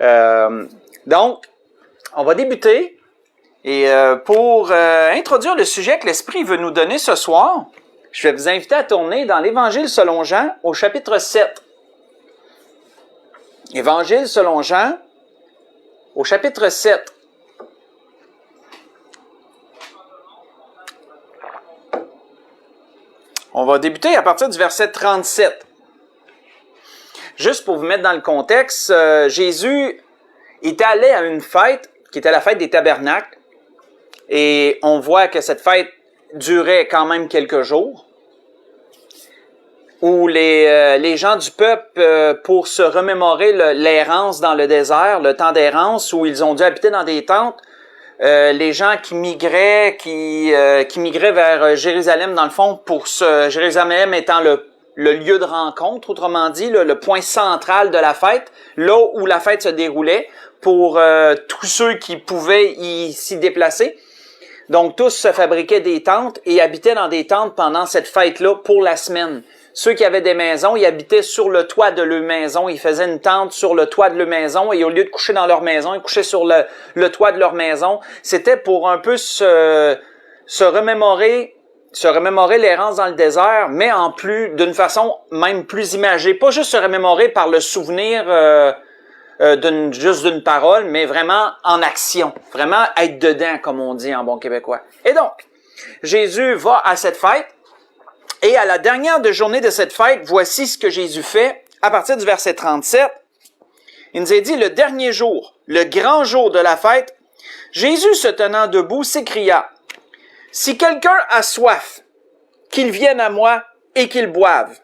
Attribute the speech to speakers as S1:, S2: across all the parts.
S1: Donc, on va débuter. Et pour introduire le sujet que l'Esprit veut nous donner ce soir, je vais vous inviter à tourner dans l'Évangile selon Jean au chapitre 7. Évangile selon Jean au chapitre 7. On va débuter à partir du verset 37. Juste pour vous mettre dans le contexte, Jésus est allé à une fête qui était la fête des tabernacles. Et on voit que cette fête durait quand même quelques jours, où les gens du peuple, pour se remémorer l'errance dans le désert, le temps d'errance, où ils ont dû habiter dans des tentes, les gens qui migraient vers Jérusalem, dans le fond, Jérusalem étant le lieu de rencontre, autrement dit, le point central de la fête, là où la fête se déroulait, pour tous ceux qui pouvaient s'y déplacer. Donc, tous se fabriquaient des tentes et habitaient dans des tentes pendant cette fête-là pour la semaine. Ceux qui avaient des maisons, ils habitaient sur le toit de leur maison. Ils faisaient une tente sur le toit de leur maison et au lieu de coucher dans leur maison, ils couchaient sur le toit de leur maison. C'était pour un peu se remémorer l'errance dans le désert, mais d'une façon même plus imagée. Pas juste se remémorer par le souvenir juste d'une parole, mais vraiment en action. Vraiment être dedans, comme on dit en bon québécois. Et donc, Jésus va à cette fête, et à la dernière journée de cette fête, voici ce que Jésus fait, à partir du verset 37. Il nous a dit, le dernier jour, le grand jour de la fête, Jésus se tenant debout s'écria, « Si quelqu'un a soif, qu'il vienne à moi et qu'il boive.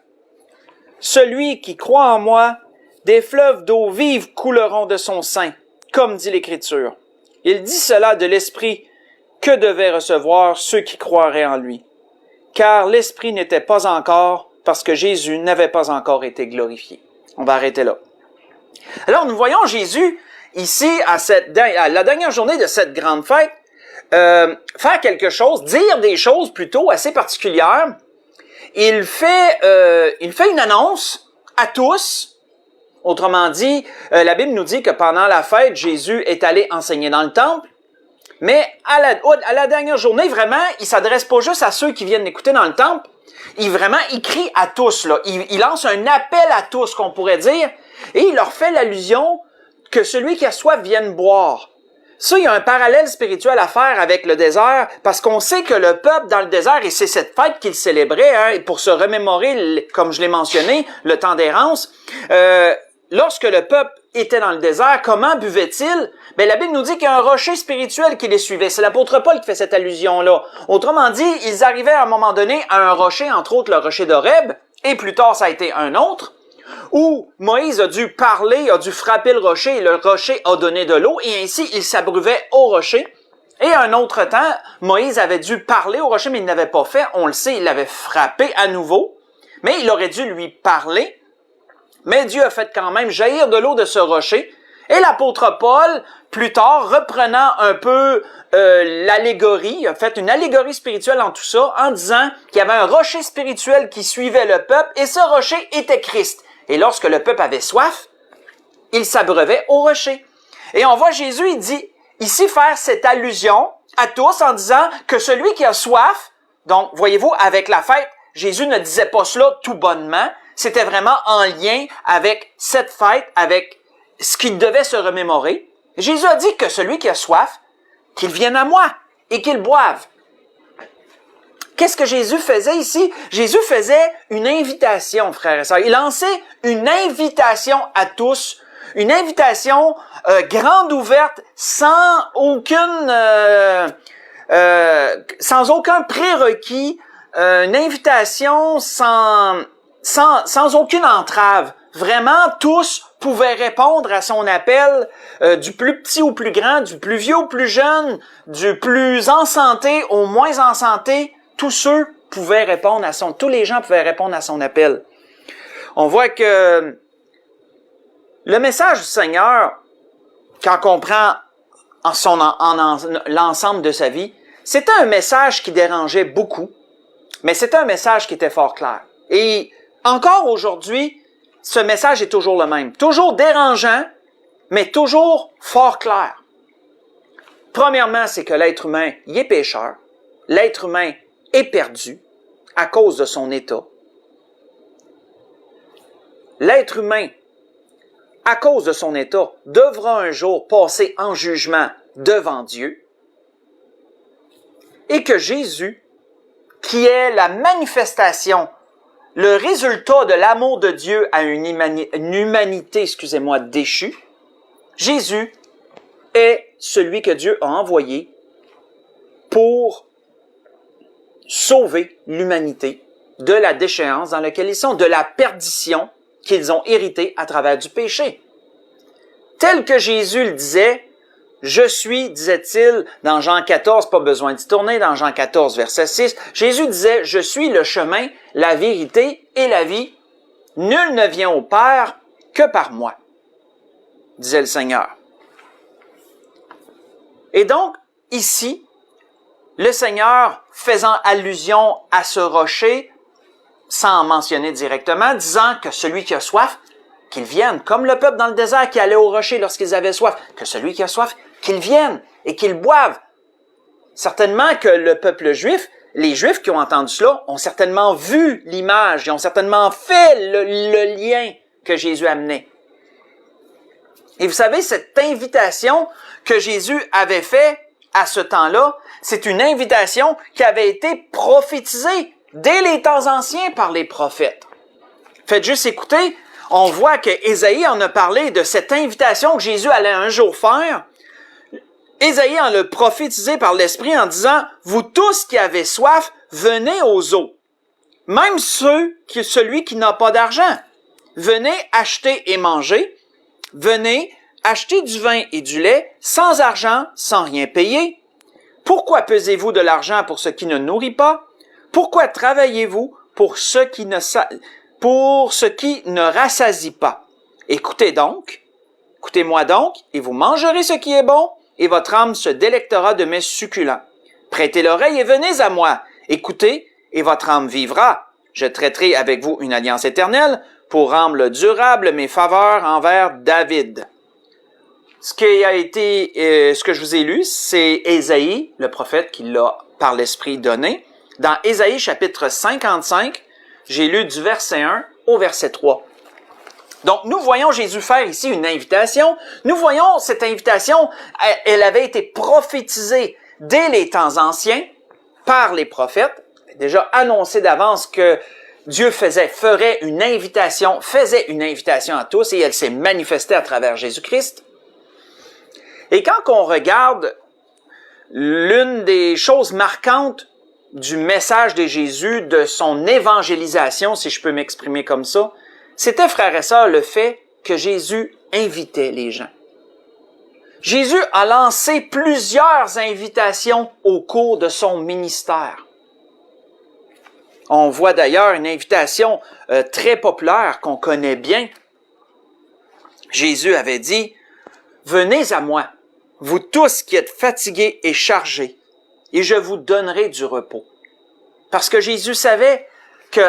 S1: Celui qui croit en moi, des fleuves d'eau vive couleront de son sein, comme dit l'Écriture. Il dit cela de l'Esprit que devaient recevoir ceux qui croiraient en lui. Car l'Esprit n'était pas encore, parce que Jésus n'avait pas encore été glorifié. » On va arrêter là. Alors, nous voyons Jésus, ici, à la dernière journée de cette grande fête, faire quelque chose, dire des choses plutôt assez particulières. Il fait une annonce à tous. Autrement dit, la Bible nous dit que pendant la fête, Jésus est allé enseigner dans le temple. Mais à la dernière journée, vraiment, il s'adresse pas juste à ceux qui viennent écouter dans le temple. Il crie à tous, là. Il lance un appel à tous, qu'on pourrait dire. Et il leur fait l'allusion que celui qui a soif vienne boire. Ça, il y a un parallèle spirituel à faire avec le désert, parce qu'on sait que le peuple dans le désert, et c'est cette fête qu'il célébrait, et pour se remémorer, comme je l'ai mentionné, le temps d'errance, lorsque le peuple était dans le désert, comment buvait-il? La Bible nous dit qu'il y a un rocher spirituel qui les suivait. C'est l'apôtre Paul qui fait cette allusion-là. Autrement dit, ils arrivaient à un moment donné à un rocher, entre autres le rocher d'Horeb, et plus tard ça a été un autre, où Moïse a dû parler, a dû frapper le rocher, et le rocher a donné de l'eau, et ainsi il s'abreuvait au rocher. Et un autre temps, Moïse avait dû parler au rocher, mais il ne l'avait pas fait. On le sait, il l'avait frappé à nouveau, mais il aurait dû lui parler. Mais Dieu a fait quand même jaillir de l'eau de ce rocher. Et l'apôtre Paul, plus tard, reprenant un peu l'allégorie, a fait une allégorie spirituelle en tout ça, en disant qu'il y avait un rocher spirituel qui suivait le peuple, et ce rocher était Christ. Et lorsque le peuple avait soif, il s'abreuvait au rocher. Et on voit Jésus, il dit ici faire cette allusion à tous en disant que celui qui a soif, donc voyez-vous, avec la fête, Jésus ne disait pas cela tout bonnement, c'était vraiment en lien avec cette fête, avec ce qu'il devait se remémorer. Jésus a dit que celui qui a soif, qu'il vienne à moi et qu'il boive. Qu'est-ce que Jésus faisait ici? Jésus faisait une invitation, frères et sœurs. Il lançait une invitation à tous, une invitation grande ouverte, sans aucun prérequis, une invitation sans aucune entrave. Vraiment, tous pouvaient répondre à son appel, du plus petit au plus grand, du plus vieux au plus jeune, du plus en santé au moins en santé. Tous les gens pouvaient répondre à son appel. On voit que le message du Seigneur, quand on prend l'ensemble de sa vie, c'était un message qui dérangeait beaucoup, mais c'était un message qui était fort clair. Et encore aujourd'hui, ce message est toujours le même. Toujours dérangeant, mais toujours fort clair. Premièrement, c'est que l'être humain y est pécheur. L'être humain est perdu à cause de son état. L'être humain, à cause de son état, devra un jour passer en jugement devant Dieu. Et que Jésus, qui est la manifestation, le résultat de l'amour de Dieu à une humanité, déchue, Jésus est celui que Dieu a envoyé pour sauver l'humanité de la déchéance dans laquelle ils sont, de la perdition qu'ils ont héritée à travers du péché. Tel que Jésus le disait, je suis, disait-il, dans Jean 14, pas besoin d'y tourner, dans Jean 14, verset 6, Jésus disait, je suis le chemin, la vérité et la vie. Nul ne vient au Père que par moi, disait le Seigneur. Et donc, ici, le Seigneur, faisant allusion à ce rocher, sans en mentionner directement, disant que celui qui a soif, qu'il vienne, comme le peuple dans le désert qui allait au rocher lorsqu'ils avaient soif, que celui qui a soif, qu'il vienne et qu'il boive. Certainement que le peuple juif, les Juifs qui ont entendu cela, ont certainement vu l'image, ils ont certainement fait le lien que Jésus amenait. Et vous savez, cette invitation que Jésus avait faite à ce temps-là, c'est une invitation qui avait été prophétisée dès les temps anciens par les prophètes. Faites juste écouter, on voit que Ésaïe en a parlé de cette invitation que Jésus allait un jour faire. Ésaïe en a prophétisé par l'Esprit en disant, « Vous tous qui avez soif, venez aux eaux. Même celui qui n'a pas d'argent. Venez acheter et manger. Venez acheter du vin et du lait, sans argent, sans rien payer. Pourquoi pesez-vous de l'argent pour ce qui ne nourrit pas? Pourquoi travaillez-vous pour ce qui ne rassasie pas? Écoutez-moi donc, et vous mangerez ce qui est bon, et votre âme se délectera de mes succulents. Prêtez l'oreille et venez à moi. Écoutez, et votre âme vivra. Je traiterai avec vous une alliance éternelle pour rendre durable mes faveurs envers David. Ce que je vous ai lu, c'est Ésaïe, le prophète, qui l'a par l'Esprit donné. Dans Ésaïe chapitre 55, j'ai lu du verset 1 au verset 3. Donc, nous voyons Jésus faire ici une invitation. Nous voyons cette invitation, elle avait été prophétisée dès les temps anciens par les prophètes, déjà annoncé d'avance que Dieu faisait une invitation à tous et elle s'est manifestée à travers Jésus-Christ. Et quand on regarde l'une des choses marquantes du message de Jésus, de son évangélisation, si je peux m'exprimer comme ça, c'était, frères et sœurs, le fait que Jésus invitait les gens. Jésus a lancé plusieurs invitations au cours de son ministère. On voit d'ailleurs une invitation très populaire qu'on connaît bien. Jésus avait dit, « Venez à moi, vous tous qui êtes fatigués et chargés, et je vous donnerai du repos. » Parce que Jésus savait que,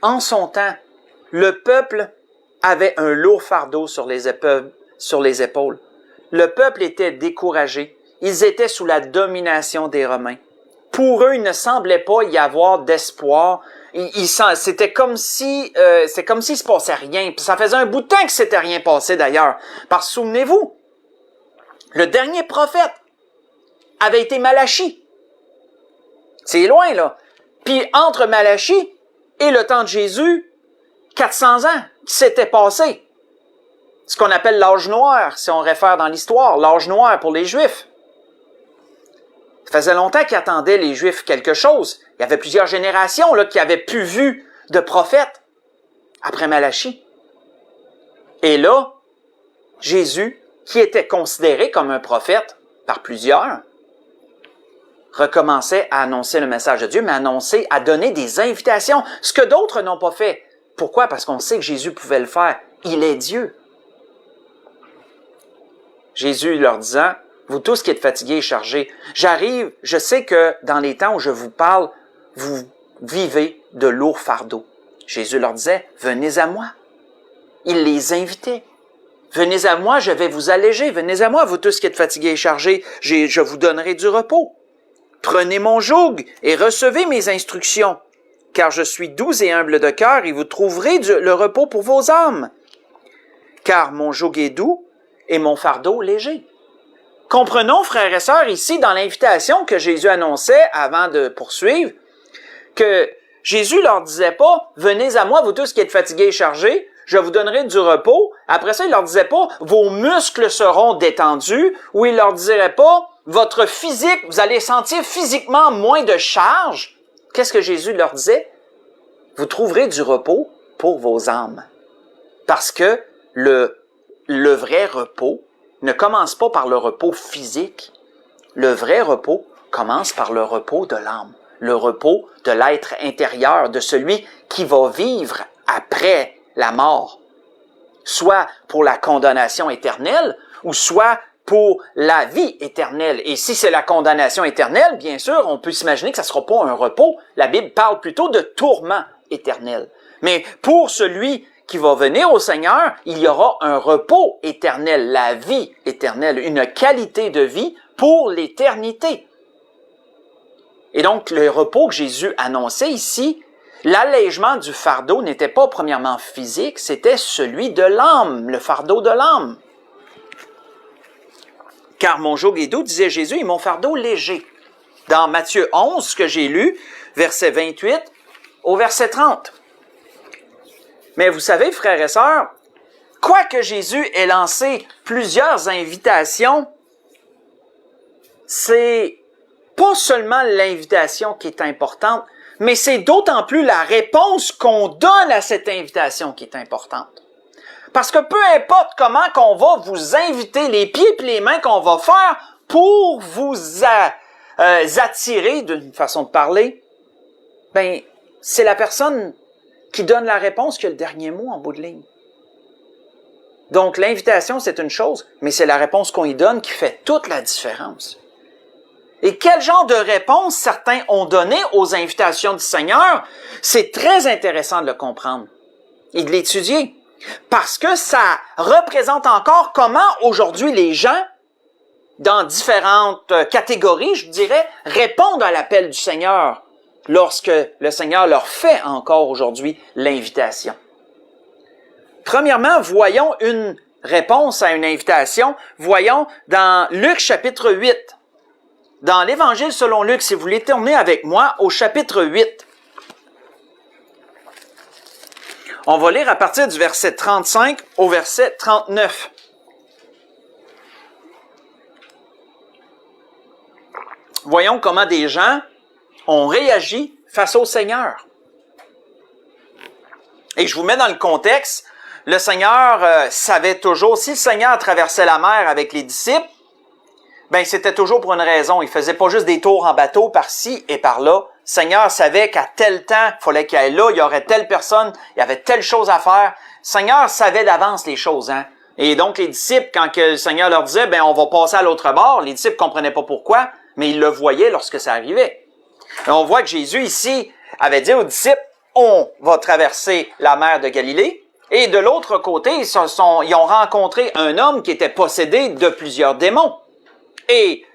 S1: en son temps, le peuple avait un lourd fardeau sur les épaules. Le peuple était découragé. Ils étaient sous la domination des Romains. Pour eux, il ne semblait pas y avoir d'espoir. C'était comme si se passait rien. Puis ça faisait un bout de temps que s'était rien passé d'ailleurs. Parce que souvenez-vous, le dernier prophète avait été Malachie. C'est loin, là. Puis entre Malachie et le temps de Jésus, 400 ans qui s'étaient passés. Ce qu'on appelle l'âge noir, si on réfère dans l'histoire, l'âge noir pour les Juifs. Ça faisait longtemps qu'ils attendaient, les Juifs, quelque chose. Il y avait plusieurs générations là, qui avaient plus vu de prophètes après Malachie. Et là, Jésus, qui était considéré comme un prophète par plusieurs, recommençait à annoncer le message de Dieu, mais à donner des invitations, ce que d'autres n'ont pas fait. Pourquoi? Parce qu'on sait que Jésus pouvait le faire. Il est Dieu. Jésus leur disant, « Vous tous qui êtes fatigués et chargés, je sais que dans les temps où je vous parle, vous vivez de lourds fardeaux. » Jésus leur disait, « Venez à moi. » Il les invitait. Venez à moi, je vais vous alléger. Venez à moi, vous tous qui êtes fatigués et chargés, je vous donnerai du repos. Prenez mon joug et recevez mes instructions, car je suis doux et humble de cœur et vous trouverez le repos pour vos âmes. Car mon joug est doux et mon fardeau léger. Comprenons, frères et sœurs, ici, dans l'invitation que Jésus annonçait avant de poursuivre, que Jésus leur disait pas, venez à moi, vous tous qui êtes fatigués et chargés, je vous donnerai du repos. Après ça, il leur disait pas, vos muscles seront détendus, ou il leur dirait pas, votre physique, vous allez sentir physiquement moins de charge. Qu'est-ce que Jésus leur disait? Vous trouverez du repos pour vos âmes. Parce que le vrai repos ne commence pas par le repos physique. Le vrai repos commence par le repos de l'âme. Le repos de l'être intérieur, de celui qui va vivre après la mort. Soit pour la condamnation éternelle, ou soit pour la vie éternelle. Et si c'est la condamnation éternelle, bien sûr, on peut s'imaginer que ça ne sera pas un repos. La Bible parle plutôt de tourment éternel. Mais pour celui qui va venir au Seigneur, il y aura un repos éternel, la vie éternelle, une qualité de vie pour l'éternité. Et donc, le repos que Jésus annonçait ici, l'allègement du fardeau n'était pas premièrement physique, c'était celui de l'âme, le fardeau de l'âme. Car mon joug est doux, disait Jésus, et mon fardeau léger. Dans Matthieu 11, ce que j'ai lu, verset 28 au verset 30. Mais vous savez, frères et sœurs, quoique Jésus ait lancé plusieurs invitations, c'est pas seulement l'invitation qui est importante, mais c'est d'autant plus la réponse qu'on donne à cette invitation qui est importante. Parce que peu importe comment qu'on va vous inviter, les pieds et les mains qu'on va faire pour vous attirer d'une façon de parler, ben c'est la personne qui donne la réponse qui a le dernier mot en bout de ligne. Donc l'invitation, c'est une chose, mais c'est la réponse qu'on y donne qui fait toute la différence. Et quel genre de réponse certains ont donné aux invitations du Seigneur, c'est très intéressant de le comprendre et de l'étudier. Parce que ça représente encore comment aujourd'hui les gens, dans différentes catégories, je dirais, répondent à l'appel du Seigneur lorsque le Seigneur leur fait encore aujourd'hui l'invitation. Premièrement, voyons une réponse à une invitation. Voyons dans Luc chapitre 8. Dans l'Évangile selon Luc, si vous voulez tourner avec moi au chapitre 8. On va lire à partir du verset 35 au verset 39. Voyons comment des gens ont réagi face au Seigneur. Et je vous mets dans le contexte, le Seigneur savait toujours, si le Seigneur traversait la mer avec les disciples, ben c'était toujours pour une raison. Il faisait pas juste des tours en bateau par-ci et par-là. Le Seigneur savait qu'à tel temps, il fallait qu'il aille là, il y aurait telle personne, il y avait telle chose à faire. Le Seigneur savait d'avance les choses, hein. Et donc les disciples, quand que le Seigneur leur disait, ben on va passer à l'autre bord, les disciples comprenaient pas pourquoi, mais ils le voyaient lorsque ça arrivait. Et on voit que Jésus ici avait dit aux disciples, on va traverser la mer de Galilée. Et de l'autre côté, ils ont rencontré un homme qui était possédé de plusieurs démons. Et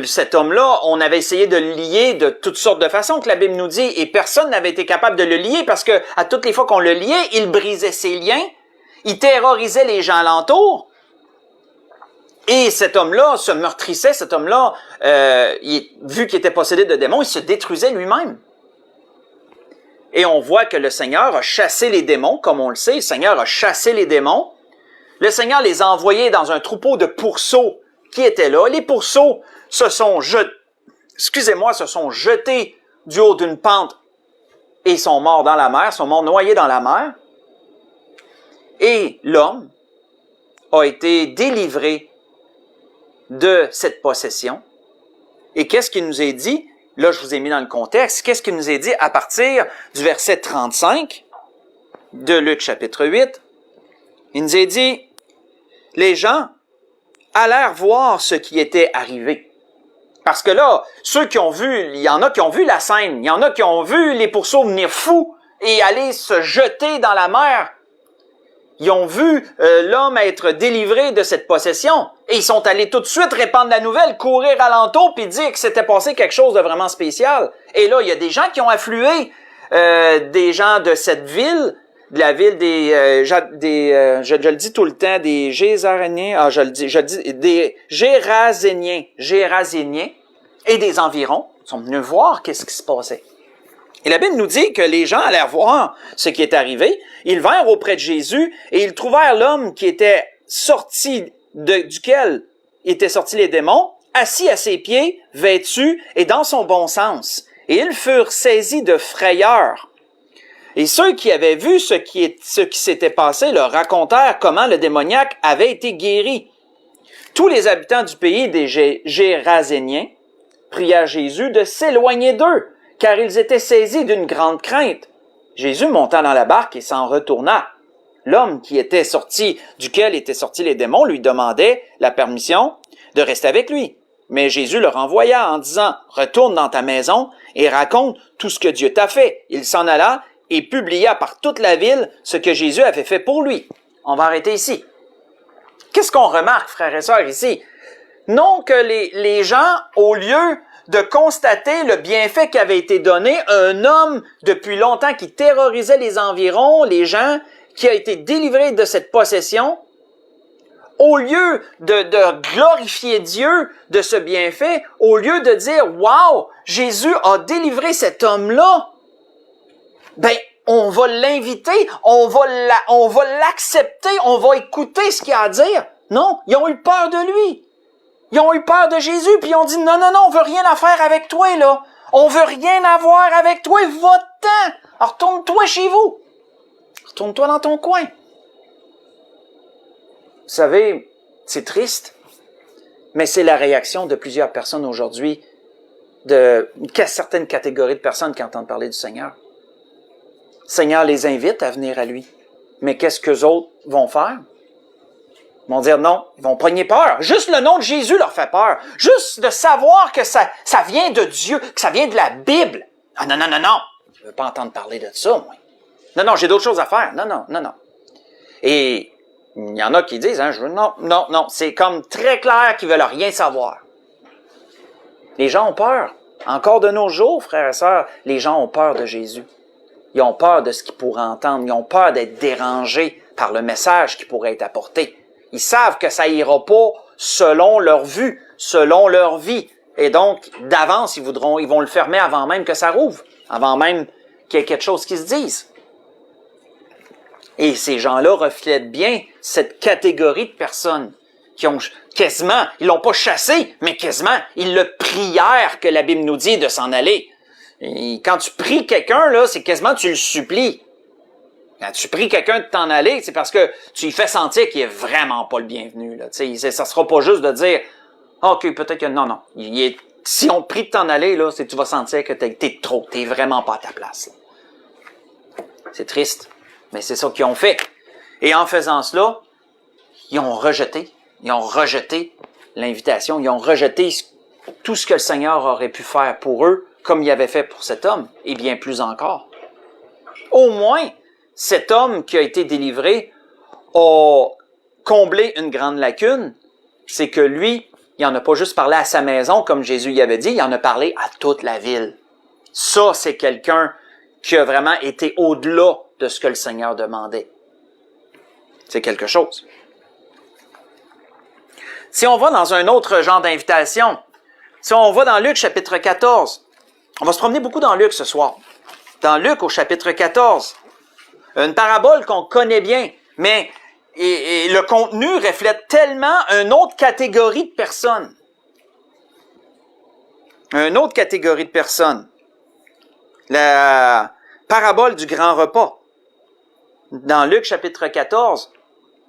S1: cet homme-là, on avait essayé de le lier de toutes sortes de façons que la Bible nous dit, et personne n'avait été capable de le lier parce que à toutes les fois qu'on le liait, il brisait ses liens, il terrorisait les gens alentours. Et cet homme-là se meurtrissait, cet homme-là, vu qu'il était possédé de démons, il se détruisait lui-même. Et on voit que le Seigneur a chassé les démons, comme on le sait, le Seigneur a chassé les démons. Le Seigneur les a envoyés dans un troupeau de pourceaux qui étaient là. Les pourceaux se sont jetés du haut d'une pente et sont morts dans la mer, sont morts noyés dans la mer. Et l'homme a été délivré de cette possession. Et qu'est-ce qu'il nous est dit? Là, je vous ai mis dans le contexte. Qu'est-ce qu'il nous est dit à partir du verset 35 de Luc chapitre 8? Il nous est dit, les gens allèrent voir ce qui était arrivé. Parce que là, ceux qui ont vu, il y en a qui ont vu la scène, il y en a qui ont vu les pourceaux venir fous et aller se jeter dans la mer. ils ont vu l'homme être délivré de cette possession et ils sont allés tout de suite répandre la nouvelle, courir alentour puis dire que s'était passé quelque chose de vraiment spécial. Et là, il y a des gens qui ont afflué, des gens de cette ville, de la ville je le dis tout le temps, des Géraséniens, des Géraséniens et des environs sont venus voir qu'est-ce qui se passait. Et la Bible nous dit que les gens allèrent voir ce qui est arrivé. Ils vinrent auprès de Jésus et ils trouvèrent l'homme qui était sorti, duquel étaient sortis les démons, assis à ses pieds, vêtu et dans son bon sens. Et ils furent saisis de frayeur. Et ceux qui avaient vu ce qui s'était passé leur racontèrent comment le démoniaque avait été guéri. Tous les habitants du pays des Géraséniens prièrent Jésus de s'éloigner d'eux, car ils étaient saisis d'une grande crainte. Jésus monta dans la barque et s'en retourna. L'homme duquel étaient sortis les démons lui demandait la permission de rester avec lui. Mais Jésus le renvoya en disant « Retourne dans ta maison et raconte tout ce que Dieu t'a fait. » Il s'en alla et publia par toute la ville ce que Jésus avait fait pour lui. On va arrêter ici. Qu'est-ce qu'on remarque, frères et sœurs, ici? Non que les gens, au lieu de constater le bienfait qui avait été donné à un homme depuis longtemps qui terrorisait les environs, les gens, qui a été délivré de cette possession, au lieu de glorifier Dieu de ce bienfait, au lieu de dire « Wow, Jésus a délivré cet homme-là », ben, on va l'inviter, on va l'accepter, on va écouter ce qu'il a à dire. Non, ils ont eu peur de lui. Ils ont eu peur de Jésus, puis ils ont dit, non, on veut rien à faire avec toi, là. On veut rien avoir avec toi, va-t'en. Alors, retourne-toi chez vous. Retourne-toi dans ton coin. Vous savez, c'est triste, mais c'est la réaction de plusieurs personnes aujourd'hui, de certaines catégories de personnes qui entendent parler du Seigneur. Le Seigneur les invite à venir à lui. Mais qu'est-ce qu'eux autres vont faire? Ils vont dire non, ils vont pogner peur. Juste le nom de Jésus leur fait peur. Juste de savoir que ça vient de Dieu, que ça vient de la Bible. Ah non. Je veux pas entendre parler de ça, moi. Non, j'ai d'autres choses à faire. Non. Et il y en a qui disent, non. C'est comme très clair qu'ils veulent rien savoir. Les gens ont peur. Encore de nos jours, frères et sœurs, les gens ont peur de Jésus. Ils ont peur de ce qu'ils pourraient entendre. Ils ont peur d'être dérangés par le message qui pourrait être apporté. Ils savent que ça ira pas selon leur vue, selon leur vie. Et donc, d'avance, ils vont le fermer avant même que ça rouvre, avant même qu'il y ait quelque chose qui se dise. Et ces gens-là reflètent bien cette catégorie de personnes qui ont quasiment, ils l'ont pas chassé, mais quasiment, ils le prièrent que la Bible nous dit de s'en aller. Et quand tu pries quelqu'un, là, c'est quasiment tu le supplies. Quand tu pries quelqu'un de t'en aller, c'est parce que tu lui fais sentir qu'il est vraiment pas le bienvenu. Là. Ça sera pas juste de dire « OK, peut-être que non. » Si on te prie de t'en aller, là, tu vas sentir que t'es vraiment pas à ta place. Là. C'est triste, mais c'est ça qu'ils ont fait. Et en faisant cela, ils ont rejeté l'invitation, ils ont rejeté tout ce que le Seigneur aurait pu faire pour eux, comme il avait fait pour cet homme, et bien plus encore. Au moins, cet homme qui a été délivré a comblé une grande lacune, c'est que lui, il n'en a pas juste parlé à sa maison, comme Jésus y avait dit, il en a parlé à toute la ville. Ça, c'est quelqu'un qui a vraiment été au-delà de ce que le Seigneur demandait. C'est quelque chose. Si on va dans un autre genre d'invitation, si on va dans Luc chapitre 14, on va se promener beaucoup dans Luc ce soir. Dans Luc au chapitre 14, une parabole qu'on connaît bien, mais et le contenu reflète tellement une autre catégorie de personnes. Une autre catégorie de personnes. La parabole du grand repas. Dans Luc chapitre 14,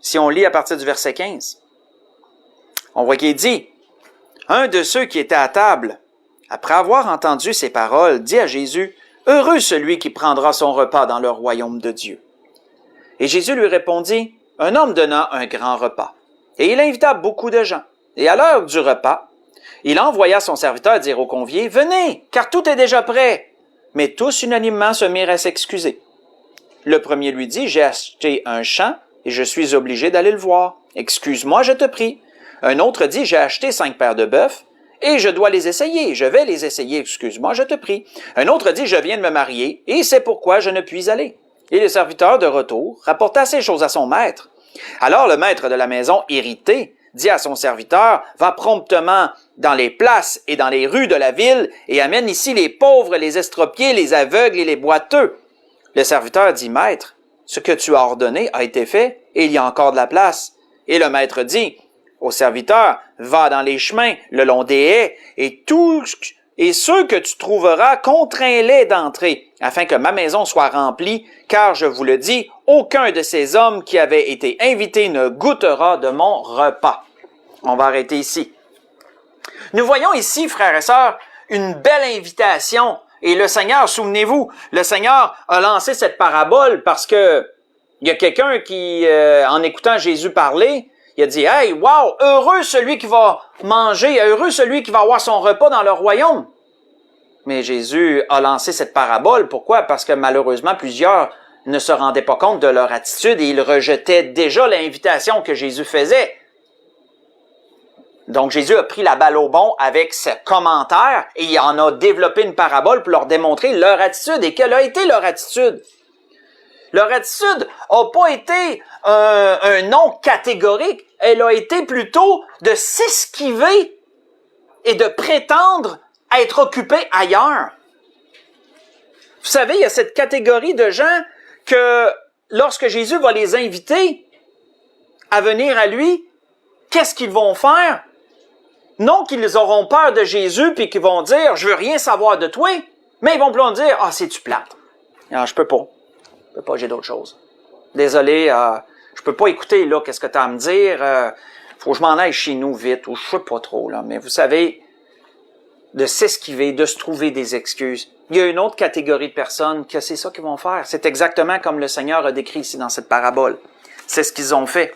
S1: si on lit à partir du verset 15, on voit qu'il dit, « Un de ceux qui étaient à table, après avoir entendu ces paroles, dit à Jésus, « Heureux celui qui prendra son repas dans le royaume de Dieu. » Et Jésus lui répondit, « Un homme donna un grand repas, et il invita beaucoup de gens. Et à l'heure du repas, il envoya son serviteur dire aux conviés, « Venez, car tout est déjà prêt. » Mais tous unanimement se mirent à s'excuser. Le premier lui dit, « J'ai acheté un champ et je suis obligé d'aller le voir. Excuse-moi, je te prie. Un autre dit, j'ai acheté 5 paires de bœufs, et je dois les essayer. Je vais les essayer, excuse-moi, je te prie. Un autre dit, je viens de me marier, et c'est pourquoi je ne puis aller. Et le serviteur de retour rapporta ces choses à son maître. Alors le maître de la maison, irrité, dit à son serviteur, va promptement dans les places et dans les rues de la ville et amène ici les pauvres, les estropiés, les aveugles et les boiteux. Le serviteur dit, maître, ce que tu as ordonné a été fait et il y a encore de la place. Et le maître dit au serviteur, va dans les chemins, le long des haies et ceux que tu trouveras, contrains-les d'entrer, afin que ma maison soit remplie, car je vous le dis, aucun de ces hommes qui avaient été invités ne goûtera de mon repas. On va arrêter ici. Nous voyons ici, frères et sœurs, une belle invitation. Et le Seigneur, souvenez-vous, le Seigneur a lancé cette parabole parce que il y a quelqu'un qui, en écoutant Jésus parler, il a dit, « Hey, wow, heureux celui qui va manger, heureux celui qui va avoir son repas dans le royaume. » Mais Jésus a lancé cette parabole. Pourquoi? Parce que malheureusement, plusieurs ne se rendaient pas compte de leur attitude et ils rejetaient déjà l'invitation que Jésus faisait. Donc Jésus a pris la balle au bond avec ce commentaire et il en a développé une parabole pour leur démontrer leur attitude. Et quelle a été leur attitude? Leur attitude n'a pas été un non catégorique, elle a été plutôt de s'esquiver et de prétendre être occupé ailleurs. Vous savez, il y a cette catégorie de gens que lorsque Jésus va les inviter à venir à lui, qu'est-ce qu'ils vont faire? Non qu'ils auront peur de Jésus puis qu'ils vont dire « Je veux rien savoir de toi », mais ils vont plutôt dire « Ah, c'est-tu plate? Ah, je peux pas, j'ai d'autres choses. Désolé, je peux pas écouter là qu'est-ce que tu as à me dire, faut que je m'en aille chez nous vite, ou je sais pas trop, là. » Mais vous savez, de s'esquiver, de se trouver des excuses. Il y a une autre catégorie de personnes que c'est ça qu'ils vont faire. C'est exactement comme le Seigneur a décrit ici dans cette parabole. C'est ce qu'ils ont fait.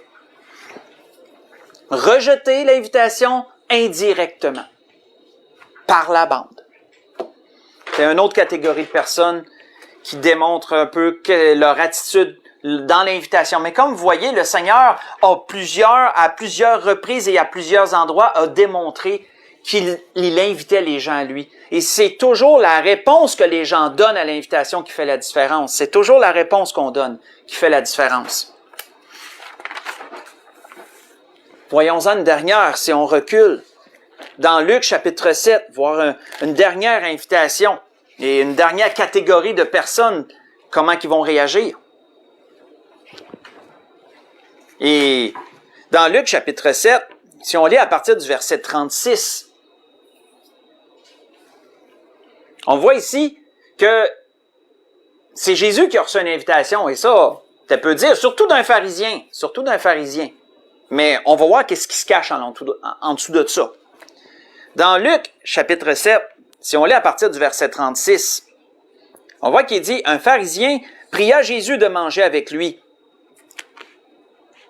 S1: Rejeter l'invitation indirectement, par la bande. C'est une autre catégorie de personnes qui démontrent un peu leur attitude dans l'invitation. Mais comme vous voyez, le Seigneur à plusieurs reprises et à plusieurs endroits a démontré qu'il invitait les gens à lui. Et c'est toujours la réponse que les gens donnent à l'invitation qui fait la différence. C'est toujours la réponse qu'on donne qui fait la différence. Voyons-en une dernière, si on recule. Dans Luc chapitre 7, voir une dernière invitation et une dernière catégorie de personnes, comment ils vont réagir. Et dans Luc chapitre 7, si on lit à partir du verset 36, on voit ici que c'est Jésus qui a reçu une invitation, et ça peut dire, surtout d'un pharisien. Mais on va voir qu'est-ce qui se cache en dessous de ça. Dans Luc, chapitre 7, si on lit à partir du verset 36, on voit qu'il dit, un pharisien pria Jésus de manger avec lui.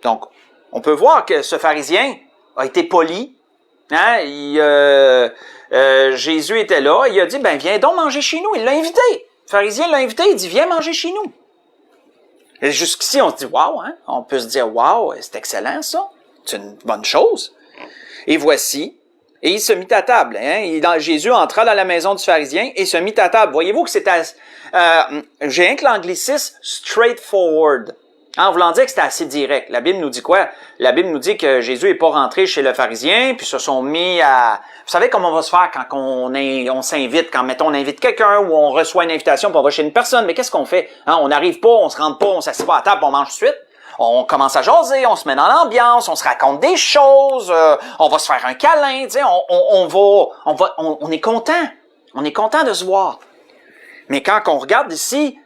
S1: Donc, on peut voir que ce pharisien a été poli. Hein? Jésus était là, il a dit, ben viens donc manger chez nous. Il l'a invité. Le pharisien l'a invité, il dit, viens manger chez nous. Et jusqu'ici, on se dit, wow, hein? On peut se dire, wow, c'est excellent ça. C'est une bonne chose. Et voici, et il se mit à table. Hein? Jésus entra dans la maison du pharisien et se mit à table. Voyez-vous que c'était, j'ai un que l'anglicisme straightforward. En voulant dire que c'était assez direct. La Bible nous dit quoi? La Bible nous dit que Jésus n'est pas rentré chez le pharisien, puis se sont mis à... Vous savez comment on va se faire quand on s'invite, quand, mettons, on invite quelqu'un ou on reçoit une invitation puis on va chez une personne, mais qu'est-ce qu'on fait? Hein? On n'arrive pas, on se rentre pas, on s'assied pas à table, on mange tout de suite. On commence à jaser, on se met dans l'ambiance, on se raconte des choses, on va se faire un câlin, tu sais, on est content. On est content de se voir. Mais quand on regarde ici,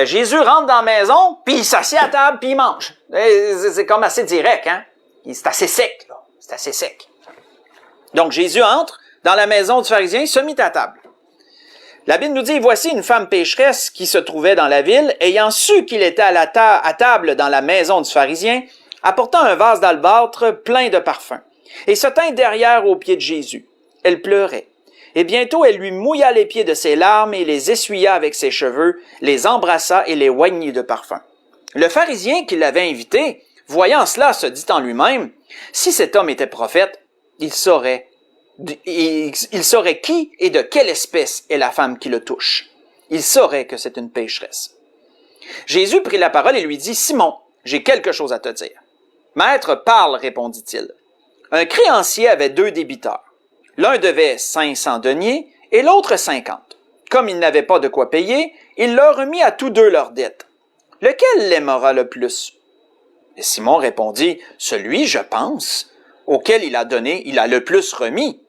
S1: Jésus rentre dans la maison, puis il s'assied à table, puis il mange. C'est comme assez direct, hein? C'est assez sec, là. C'est assez sec. Donc, Jésus entre dans la maison du pharisien, se mit à table. La Bible nous dit, voici une femme pécheresse qui se trouvait dans la ville, ayant su qu'il était à table dans la maison du pharisien, apportant un vase d'albâtre plein de parfums, et se tint derrière aux pieds de Jésus. Elle pleurait. Et bientôt, elle lui mouilla les pieds de ses larmes et les essuya avec ses cheveux, les embrassa et les oignit de parfum. Le pharisien qui l'avait invité, voyant cela, se dit en lui-même, si cet homme était prophète, il saurait qui et de quelle espèce est la femme qui le touche. Il saurait que c'est une pécheresse. Jésus prit la parole et lui dit, Simon, j'ai quelque chose à te dire. Maître, parle, répondit-il. Un créancier avait 2 débiteurs. L'un devait 500 deniers et l'autre 50. Comme il n'avait pas de quoi payer, il leur remit à tous 2 leurs dettes. Lequel l'aimera le plus? Et Simon répondit, celui, je pense, auquel il a le plus remis.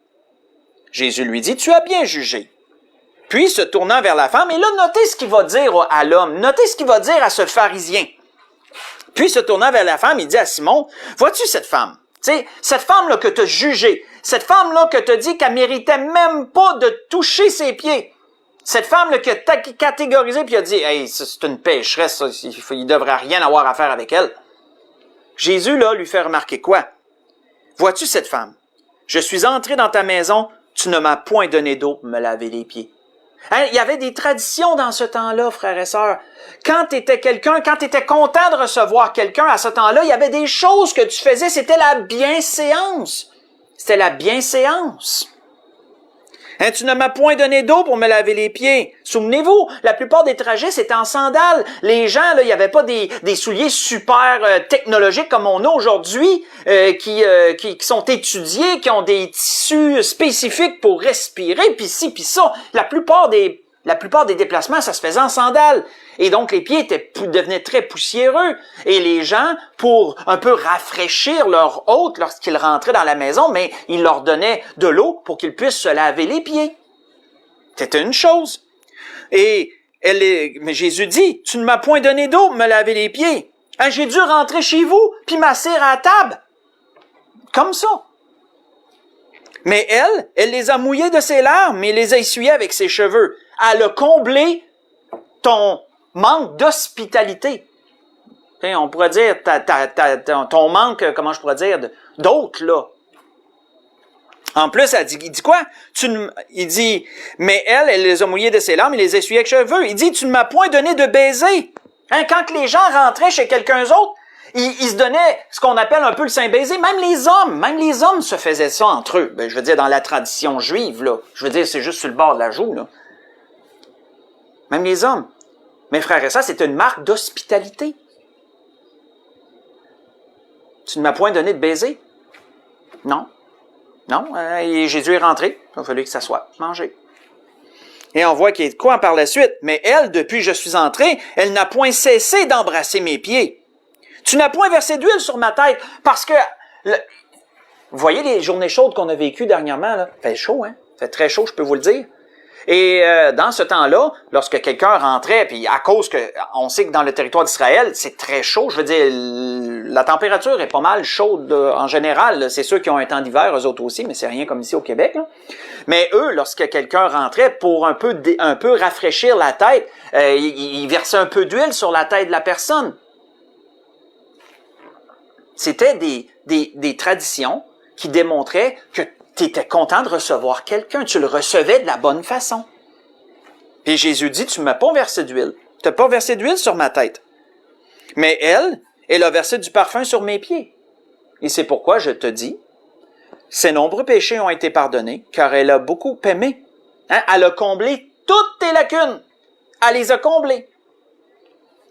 S1: Jésus lui dit, tu as bien jugé. Puis, se tournant vers la femme, et là, notez ce qu'il va dire à l'homme, notez ce qu'il va dire à ce pharisien. Puis, se tournant vers la femme, il dit à Simon, vois-tu cette femme? Tu sais, cette femme-là que tu as jugée, cette femme-là que tu as dit qu'elle méritait même pas de toucher ses pieds. Cette femme-là que tu as catégorisée puis a dit, hey, c'est une pécheresse, ça, il devrait rien avoir à faire avec elle. Jésus, là, lui fait remarquer quoi? Vois-tu cette femme? Je suis entré dans ta maison, tu ne m'as point donné d'eau pour me laver les pieds. Hein, il y avait des traditions dans ce temps-là, frères et sœurs. Quand tu étais content de recevoir quelqu'un à ce temps-là, il y avait des choses que tu faisais, c'était la bienséance. C'était la bienséance. Hein, tu ne m'as point donné d'eau pour me laver les pieds. Souvenez-vous, la plupart des trajets, c'était en sandales. Les gens, là, il n'y avait pas des souliers super technologiques comme on a aujourd'hui, qui sont étudiés, qui ont des tissus spécifiques pour respirer, puis ci, puis ça. La plupart des déplacements, ça se faisait en sandales. Et donc, les pieds devenaient très poussiéreux. Et les gens, pour un peu rafraîchir leur hôte lorsqu'ils rentraient dans la maison, mais ils leur donnaient de l'eau pour qu'ils puissent se laver les pieds. C'était une chose. Mais Jésus dit, tu ne m'as point donné d'eau pour me laver les pieds. Hein, j'ai dû rentrer chez vous, puis m'asseoir à la table. Comme ça. Mais elle les a mouillés de ses larmes et les a essuyés avec ses cheveux. Elle a comblé ton manque d'hospitalité. T'sais, on pourrait dire ton manque, comment je pourrais dire, d'autres, là. En plus, il dit quoi? Il dit, mais elle les a mouillés de ses larmes, il les a essuyés avec cheveux. Il dit, tu ne m'as point donné de baiser. Hein, quand les gens rentraient chez quelqu'un d'autre, ils se donnaient ce qu'on appelle un peu le saint baiser. Même les hommes se faisaient ça entre eux. Ben, je veux dire, dans la tradition juive, là. Je veux dire, c'est juste sur le bord de la joue, là. Même les hommes. Mes frères et sœurs, c'est une marque d'hospitalité. Tu ne m'as point donné de baiser? Non. Non, et Jésus est rentré. Il a fallu qu'il s'assoie, manger. Et on voit qu'il y a de quoi par la suite. Mais elle, depuis que je suis entré, elle n'a point cessé d'embrasser mes pieds. Tu n'as point versé d'huile sur ma tête, parce que... Vous voyez les journées chaudes qu'on a vécues dernièrement, là? Il fait chaud, hein? Il fait très chaud, je peux vous le dire. Et dans ce temps-là, lorsque quelqu'un rentrait, puis à cause que on sait que dans le territoire d'Israël, c'est très chaud, je veux dire, la température est pas mal chaude en général. C'est ceux qui ont un temps d'hiver, eux autres aussi, mais c'est rien comme ici au Québec, là. Mais eux, lorsque quelqu'un rentrait, pour un peu rafraîchir la tête, ils versaient un peu d'huile sur la tête de la personne. C'était des traditions qui démontraient que tu étais content de recevoir quelqu'un, tu le recevais de la bonne façon. Et Jésus dit, tu ne m'as pas versé d'huile. Tu n'as pas versé d'huile sur ma tête. Mais elle a versé du parfum sur mes pieds. Et c'est pourquoi je te dis, ses nombreux péchés ont été pardonnés, car elle a beaucoup aimé. Hein? Elle a comblé toutes tes lacunes. Elle les a comblées.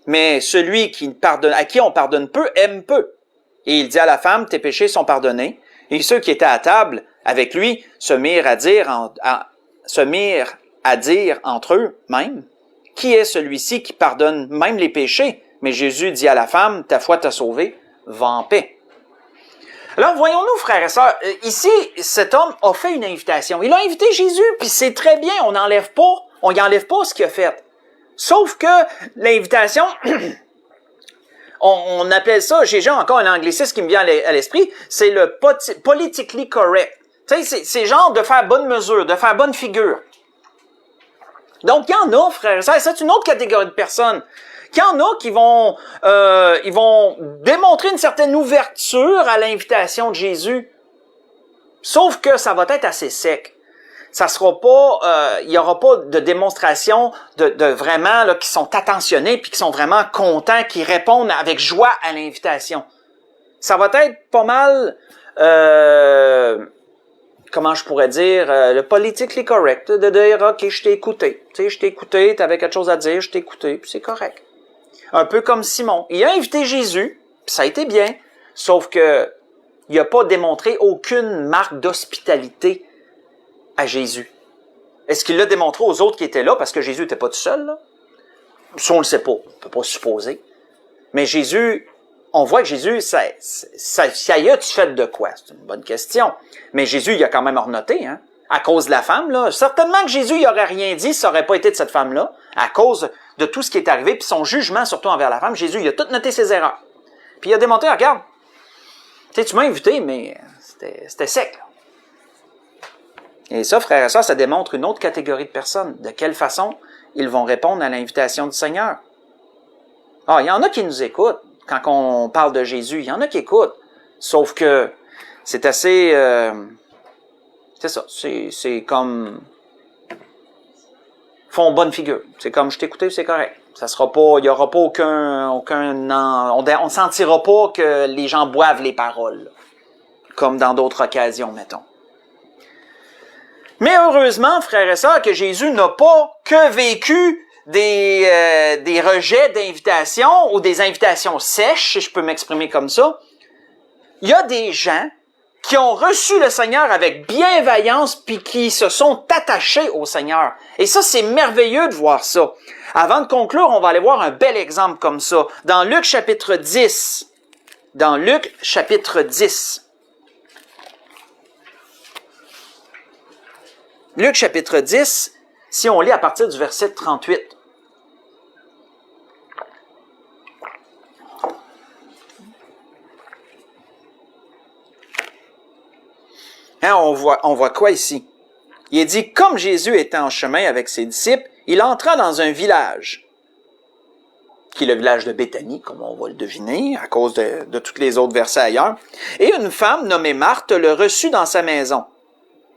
S1: Mais celui à qui on pardonne peu, aime peu. Et il dit à la femme, tes péchés sont pardonnés. Et ceux qui étaient à table avec lui se mirent à dire entre eux même, qui est celui-ci qui pardonne même les péchés? Mais Jésus dit à la femme, ta foi t'a sauvée, va en paix. Alors, voyons-nous, frères et sœurs, ici, cet homme a fait une invitation. Il a invité Jésus, puis c'est très bien, on n'y enlève pas ce qu'il a fait. Sauf que l'invitation, on appelle ça, j'ai encore un anglicisme qui me vient à l'esprit, c'est le politically correct. Tu sais, c'est genre de faire bonne mesure, de faire bonne figure. Donc, il y en a, frères et sœurs, c'est une autre catégorie de personnes. Il y en a qui ils vont démontrer une certaine ouverture à l'invitation de Jésus. Sauf que ça va être assez sec. ça sera pas, il y aura pas de démonstration de vraiment là qui sont attentionnés puis qui sont vraiment contents, qui répondent avec joie à l'invitation. Ça va être pas mal, comment je pourrais dire, le politically correct, de dire ok, je t'ai écouté, tu sais, je t'ai écouté, t'avais quelque chose à dire, je t'ai écouté, puis c'est correct. Un peu comme Simon, il a invité Jésus, puis ça a été bien, sauf que il n'a pas démontré aucune marque d'hospitalité à Jésus. Est-ce qu'il l'a démontré aux autres qui étaient là, parce que Jésus n'était pas tout seul, là? Ça, on le sait pas. On peut pas supposer. Mais Jésus, on voit que Jésus, ça y a-tu fait de quoi? C'est une bonne question. Mais Jésus, il a quand même ornoté, hein? À cause de la femme, là. Certainement que Jésus, il aurait rien dit, ça aurait pas été de cette femme-là. À cause de tout ce qui est arrivé, puis son jugement, surtout envers la femme, Jésus, il a tout noté ses erreurs. Puis il a démontré, regarde, tu sais, tu m'as invité, mais c'était sec, là. Et ça, frères et sœurs, ça démontre une autre catégorie de personnes. De quelle façon ils vont répondre à l'invitation du Seigneur. Ah, il y en a qui nous écoutent quand on parle de Jésus. Il y en a qui écoutent. Sauf que c'est assez... c'est ça. C'est comme... font bonne figure. C'est comme je t'écoutais, c'est correct. Ça sera pas... Il y aura pas aucun on sentira pas que les gens boivent les paroles. Là, comme dans d'autres occasions, mettons. Mais heureusement, frères et sœurs, que Jésus n'a pas que vécu des rejets d'invitations ou des invitations sèches, si je peux m'exprimer comme ça. Il y a des gens qui ont reçu le Seigneur avec bienveillance puis qui se sont attachés au Seigneur. Et ça, c'est merveilleux de voir ça. Avant de conclure, on va aller voir un bel exemple comme ça. Dans Luc chapitre 10. Dans Luc chapitre 10. Luc chapitre 10, si on lit à partir du verset 38. Hein, on voit quoi ici? Il est dit, comme Jésus était en chemin avec ses disciples, il entra dans un village, qui est le village de Béthanie, comme on va le deviner, à cause de tous les autres versets ailleurs. Et une femme nommée Marthe le reçut dans sa maison.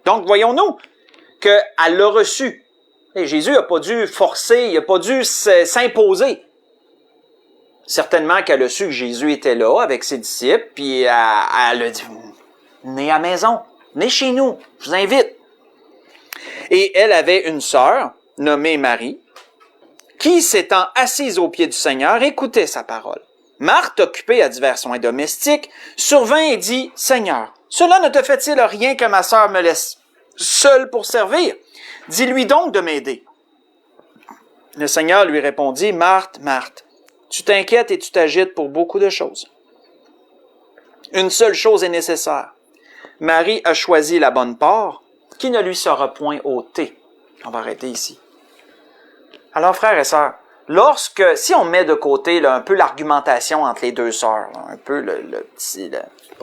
S1: Donc, voyons-nous qu'elle l'a reçu. Et Jésus n'a pas dû forcer, il n'a pas dû s'imposer. Certainement qu'elle a su que Jésus était là avec ses disciples, puis elle a dit, venez à la maison, venez chez nous, je vous invite. Et elle avait une sœur, nommée Marie, qui, s'étant assise aux pieds du Seigneur, écoutait sa parole. Marthe, occupée à divers soins domestiques, survint et dit, « Seigneur, cela ne te fait-il rien que ma sœur me laisse seule pour servir? Dis-lui donc de m'aider. » Le Seigneur lui répondit, « Marthe, Marthe, tu t'inquiètes et tu t'agites pour beaucoup de choses. Une seule chose est nécessaire. Marie a choisi la bonne part, qui ne lui sera point ôtée. » On va arrêter ici. Alors, frères et sœurs, si on met de côté là, un peu l'argumentation entre les deux sœurs, là, un peu le petit...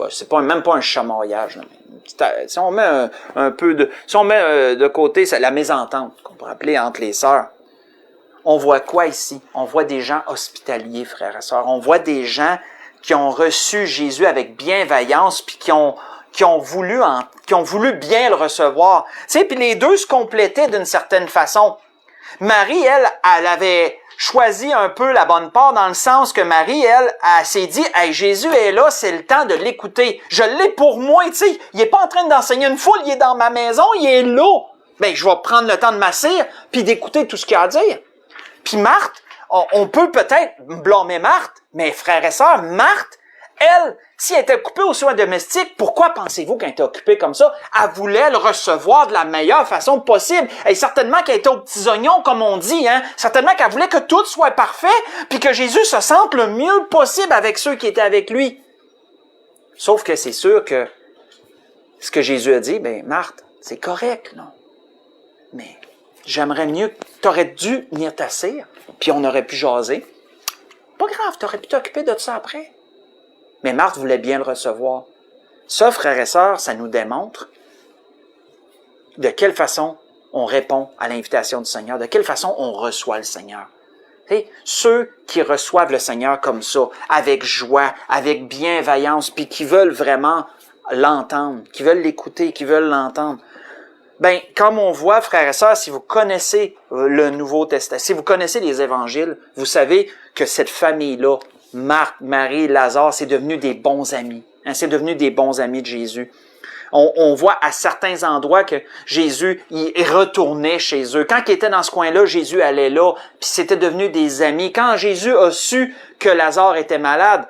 S1: c'est même pas un chamaillage, là, mais si on met de côté la mésentente qu'on pourrait appeler entre les sœurs, on voit quoi ici? On voit des gens hospitaliers, frères et sœurs. On voit des gens qui ont reçu Jésus avec bienveillance puis qui ont voulu bien le recevoir. Tu sais, puis les deux se complétaient d'une certaine façon. Marie, elle avait choisi un peu la bonne part dans le sens que Marie, elle s'est dit, « Hey, Jésus est là, c'est le temps de l'écouter. Je l'ai pour moi, tu sais. Il est pas en train d'enseigner une foule, il est dans ma maison, il est là. Ben, je vais prendre le temps de m'asseoir puis d'écouter tout ce qu'il a à dire. » Puis Marthe, on peut peut-être blâmer Marthe, mais frères et sœurs, Marthe, elle, si elle était occupée aux soins domestiques, pourquoi pensez-vous qu'elle était occupée comme ça? Elle voulait le recevoir de la meilleure façon possible. Et certainement qu'elle était aux petits oignons, comme on dit, hein. Certainement qu'elle voulait que tout soit parfait, puis que Jésus se sente le mieux possible avec ceux qui étaient avec lui. Sauf que c'est sûr que ce que Jésus a dit, ben, Marthe, c'est correct, non? Mais j'aimerais mieux, t'aurais dû venir t'asseoir, puis on aurait pu jaser. Pas grave, t'aurais pu t'occuper de ça après. Mais Marthe voulait bien le recevoir. Ça, frères et sœurs, ça nous démontre de quelle façon on répond à l'invitation du Seigneur, de quelle façon on reçoit le Seigneur. T'sais, ceux qui reçoivent le Seigneur comme ça, avec joie, avec bienveillance, puis qui veulent vraiment l'entendre, qui veulent l'écouter, qui veulent l'entendre, Ben, comme on voit, frères et sœurs, si vous connaissez le Nouveau Testament, si vous connaissez les Évangiles, vous savez que cette famille-là, Marthe, Marie, Lazare, c'est devenu des bons amis. Hein, c'est devenu des bons amis de Jésus. On voit à certains endroits que Jésus il retournait chez eux. Quand il était dans ce coin-là, Jésus allait là, puis c'était devenu des amis. Quand Jésus a su que Lazare était malade,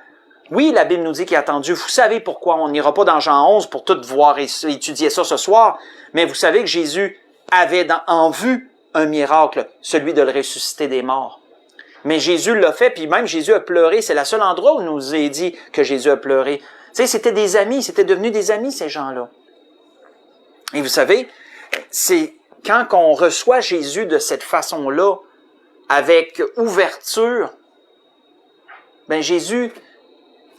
S1: oui, la Bible nous dit qu'il a attendu. Vous savez pourquoi. On n'ira pas dans Jean 11 pour tout voir et étudier ça ce soir. Mais vous savez que Jésus avait en vue un miracle, celui de le ressusciter des morts. Mais Jésus l'a fait, puis même Jésus a pleuré. C'est le seul endroit où on nous a dit que Jésus a pleuré. Tu sais, c'était des amis, c'était devenu des amis, ces gens-là. Et vous savez, c'est quand on reçoit Jésus de cette façon-là, avec ouverture, ben Jésus,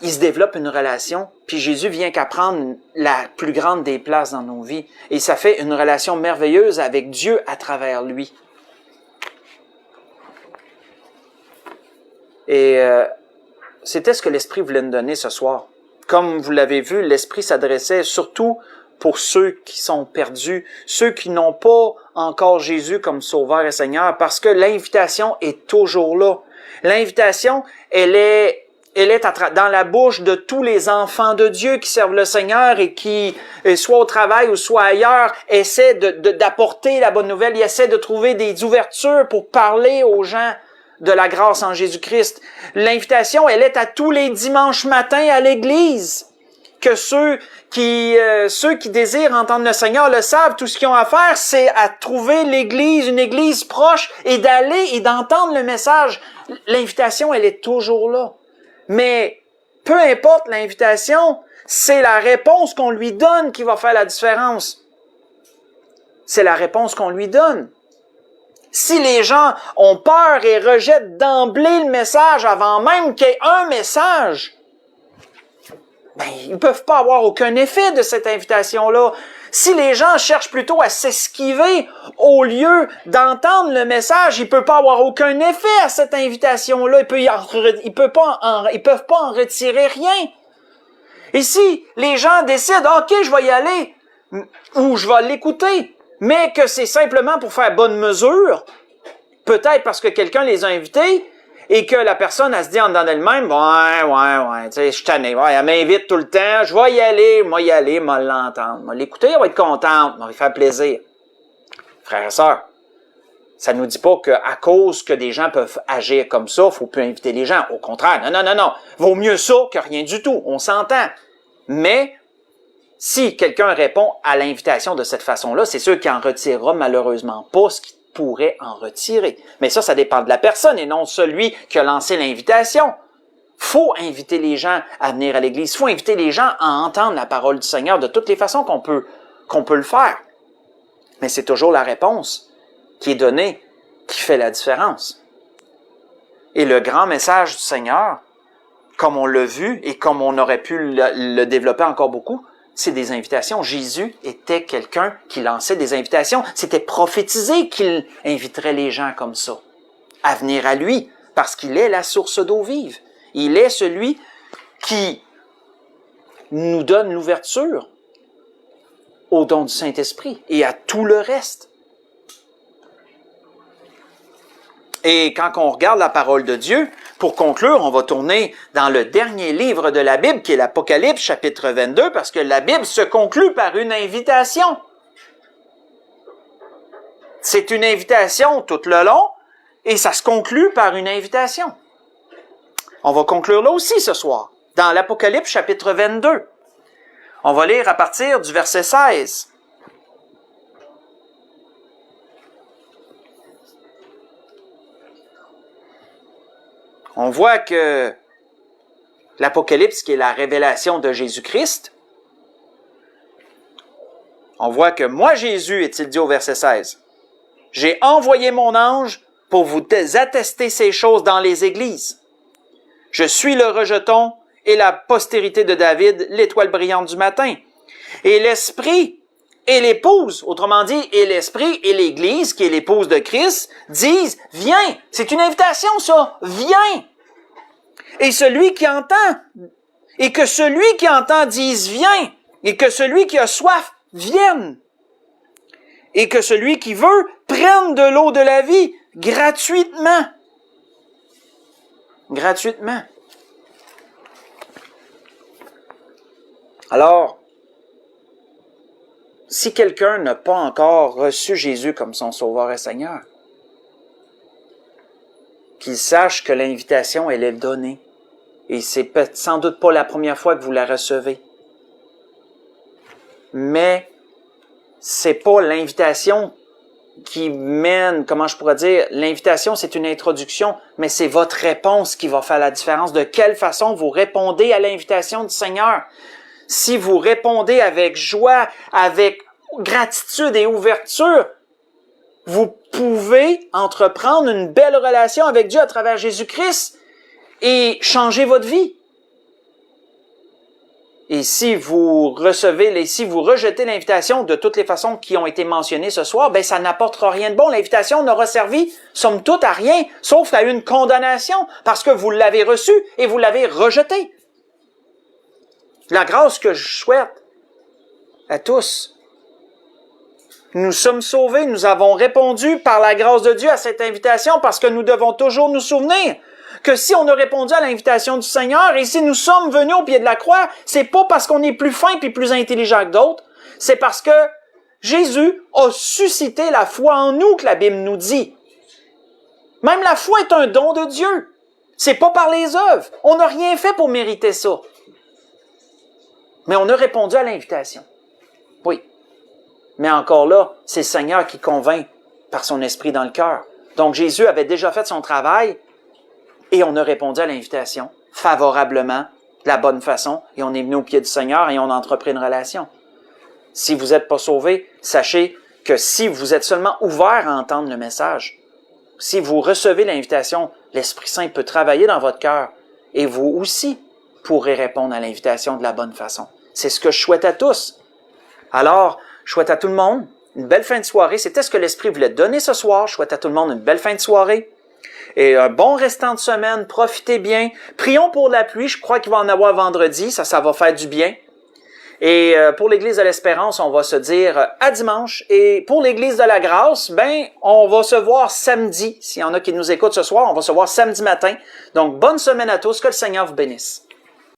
S1: il se développe une relation, puis Jésus vient qu'à prendre la plus grande des places dans nos vies. Et ça fait une relation merveilleuse avec Dieu à travers lui. Et c'était ce que l'Esprit voulait nous donner ce soir. Comme vous l'avez vu, l'Esprit s'adressait surtout pour ceux qui sont perdus, ceux qui n'ont pas encore Jésus comme Sauveur et Seigneur, parce que l'invitation est toujours là. L'invitation, elle est dans la bouche de tous les enfants de Dieu qui servent le Seigneur et qui, soit au travail ou soit ailleurs, essaient d'apporter la bonne nouvelle. Ils essaient de trouver des ouvertures pour parler aux gens de la grâce en Jésus-Christ. L'invitation, elle est à tous les dimanches matins à l'église. Que ceux qui désirent entendre le Seigneur le savent, tout ce qu'ils ont à faire, c'est à trouver l'église, une église proche, et d'aller et d'entendre le message. L'invitation, elle est toujours là. Mais peu importe l'invitation, c'est la réponse qu'on lui donne qui va faire la différence. C'est la réponse qu'on lui donne. Si les gens ont peur et rejettent d'emblée le message avant même qu'il y ait un message, ben, ils ne peuvent pas avoir aucun effet de cette invitation-là. Si les gens cherchent plutôt à s'esquiver au lieu d'entendre le message, ils ne peuvent pas avoir aucun effet à cette invitation-là. Ils peuvent pas en retirer rien. Et si les gens décident, OK, je vais y aller, ou je vais l'écouter, mais que c'est simplement pour faire bonne mesure, peut-être parce que quelqu'un les a invités, et que la personne, elle se dit en dedans d'elle-même, ouais, tu sais, je suis tanné, ouais, elle m'invite tout le temps, je vais y aller, moi l'entendre, moi l'écouter, elle va être contente, moi lui faire plaisir. Frères et sœurs, ça nous dit pas qu'à cause que des gens peuvent agir comme ça, faut plus inviter les gens. Au contraire, non. Vaut mieux ça que rien du tout, on s'entend. Mais, si quelqu'un répond à l'invitation de cette façon-là, c'est sûr qu'il en retirera malheureusement pas ce qu'il pourrait en retirer. Mais ça dépend de la personne et non celui qui a lancé l'invitation. Faut inviter les gens à venir à l'église. Faut inviter les gens à entendre la parole du Seigneur de toutes les façons qu'on peut le faire. Mais c'est toujours la réponse qui est donnée qui fait la différence. Et le grand message du Seigneur, comme on l'a vu et comme on aurait pu le développer encore beaucoup, c'est des invitations. Jésus était quelqu'un qui lançait des invitations. C'était prophétisé qu'il inviterait les gens comme ça à venir à lui, parce qu'il est la source d'eau vive. Il est celui qui nous donne l'ouverture au don du Saint-Esprit et à tout le reste. Et quand on regarde la parole de Dieu, pour conclure, on va tourner dans le dernier livre de la Bible, qui est l'Apocalypse, chapitre 22, parce que la Bible se conclut par une invitation. C'est une invitation tout le long, et ça se conclut par une invitation. On va conclure là aussi ce soir, dans l'Apocalypse, chapitre 22. On va lire à partir du verset 16. On voit que l'Apocalypse, qui est la révélation de Jésus-Christ, on voit que moi, Jésus, est-il dit au verset 16, « J'ai envoyé mon ange pour vous attester ces choses dans les églises. Je suis le rejeton et la postérité de David, l'étoile brillante du matin. Et l'Esprit et l'épouse, autrement dit, et l'Esprit et l'Église, qui est l'épouse de Christ, disent, « Viens! » C'est une invitation, ça! « Viens! » Et celui qui entend, et que celui qui entend dise, « Viens! » Et que celui qui a soif, vienne. et que celui qui veut prenne de l'eau de la vie gratuitement. Gratuitement. Alors, si quelqu'un n'a pas encore reçu Jésus comme son Sauveur et Seigneur, qu'il sache que l'invitation, elle est donnée. Et c'est sans doute pas la première fois que vous la recevez. Mais c'est pas l'invitation qui mène, comment je pourrais dire, l'invitation c'est une introduction, mais c'est votre réponse qui va faire la différence. De quelle façon vous répondez à l'invitation du Seigneur? Si vous répondez avec joie, avec gratitude et ouverture, vous pouvez entreprendre une belle relation avec Dieu à travers Jésus-Christ et changer votre vie. Et si vous rejetez l'invitation de toutes les façons qui ont été mentionnées ce soir, ben ça n'apportera rien de bon. L'invitation n'aura servi, somme toute, à rien, sauf à une condamnation, parce que vous l'avez reçue et vous l'avez rejetée. La grâce que je souhaite à tous. Nous sommes sauvés, nous avons répondu par la grâce de Dieu à cette invitation parce que nous devons toujours nous souvenir que si on a répondu à l'invitation du Seigneur et si nous sommes venus au pied de la croix, c'est pas parce qu'on est plus fin puis plus intelligent que d'autres, c'est parce que Jésus a suscité la foi en nous que la Bible nous dit. Même la foi est un don de Dieu. C'est pas par les œuvres. On n'a rien fait pour mériter ça. Mais on a répondu à l'invitation. Oui. Mais encore là, c'est le Seigneur qui convainc par son esprit dans le cœur. Donc Jésus avait déjà fait son travail et on a répondu à l'invitation favorablement, de la bonne façon, et on est venu au pied du Seigneur et on a entrepris une relation. Si vous n'êtes pas sauvé, sachez que si vous êtes seulement ouvert à entendre le message, si vous recevez l'invitation, l'Esprit Saint peut travailler dans votre cœur et vous aussi pourrez répondre à l'invitation de la bonne façon. C'est ce que je souhaite à tous. Alors, je souhaite à tout le monde une belle fin de soirée. C'était ce que l'Esprit voulait donner ce soir. Je souhaite à tout le monde une belle fin de soirée. Et un bon restant de semaine. Profitez bien. Prions pour la pluie. Je crois qu'il va en avoir vendredi. Ça va faire du bien. Et pour l'Église de l'Espérance, on va se dire à dimanche. Et pour l'Église de la Grâce, on va se voir samedi. S'il y en a qui nous écoutent ce soir, on va se voir samedi matin. Donc, bonne semaine à tous. Que le Seigneur vous bénisse.